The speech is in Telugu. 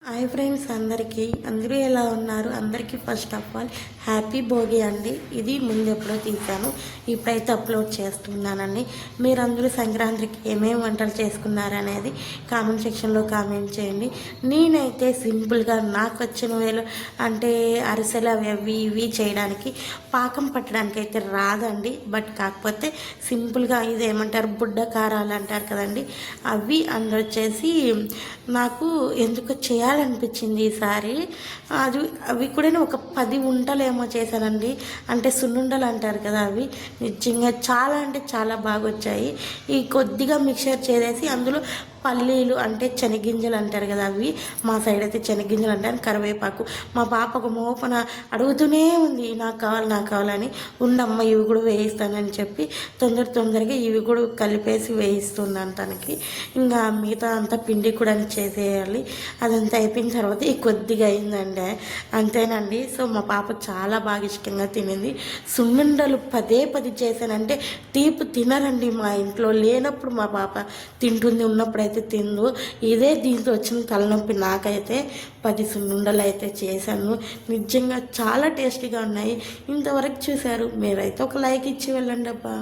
హాయ్ ఫ్రెండ్స్, అందరూ ఎలా ఉన్నారు? అందరికీ first of all happy Bhogi అండి. ఇది ముందు ఎప్పుడో తీశాను, ఇప్పుడైతే అప్లోడ్ చేస్తున్నానండి. మీరందరూ సంక్రాంతికి ఏమేమి వంటలు చేసుకున్నారనేది కామెంట్ సెక్షన్లో కామెంట్ చేయండి. నేనైతే సింపుల్గా నాకు వచ్చిన వేలు అంటే అరిసెలు అవి ఇవి చేయడానికి పాకం పట్టడానికి అయితే రాదండి. బట్ కాకపోతే సింపుల్గా ఇదేమంటారు బుడ్డ కారాలు అంటారు కదండి, అవి వచ్చేసి నాకు ఎందుకు చేయాలనిపించింది ఈసారి. అవి కూడా ఒక 10 వంటలేమో చేశానండి. అంటే సున్నుండలు అంటారు కదా, అవి నిజంగా చాలా అంటే చాలా బాగా వచ్చాయి. ఈ కొద్దిగా మిక్చర్ చేసేసి అందులో పల్లీలు అంటే శనగింజలు అంటారు కదా, అవి మా సైడ్ అయితే శనగింజలు అంటారు, కరివేపాకు. మా పాప ఒక మోపన అడుగుతూనే ఉంది, నాకు కావాలని. ఉండమ్మ ఇవి కూడా వేయిస్తానని చెప్పి తొందరగా ఇవి కూడా కలిపేసి వేయిస్తున్నాను తనకి. ఇంకా మిగతా అంతా పిండి కూడా చేసేయాలి. అదంతా అయిపోయిన తర్వాత ఈ కొద్దిగా అయిందండి, అంతేనండి. సో మా పాప చాలా బాగా ఇష్టంగా తినింది. సున్నుండలు పదే చేశానంటే తీపి తినరండి మా ఇంట్లో. లేనప్పుడు మా పాప తింటుంది, ఉన్నప్పుడైతే తిందు. ఇదే దీంతో వచ్చిన తలనొప్పి. నాకైతే 10 సున్నుండలు అయితే చేశాను. నిజంగా చాలా టేస్టీగా ఉన్నాయి. ఇంతవరకు చూశారు, మీరైతే ఒక లైక్ ఇచ్చి వెళ్ళండి అబ్బా.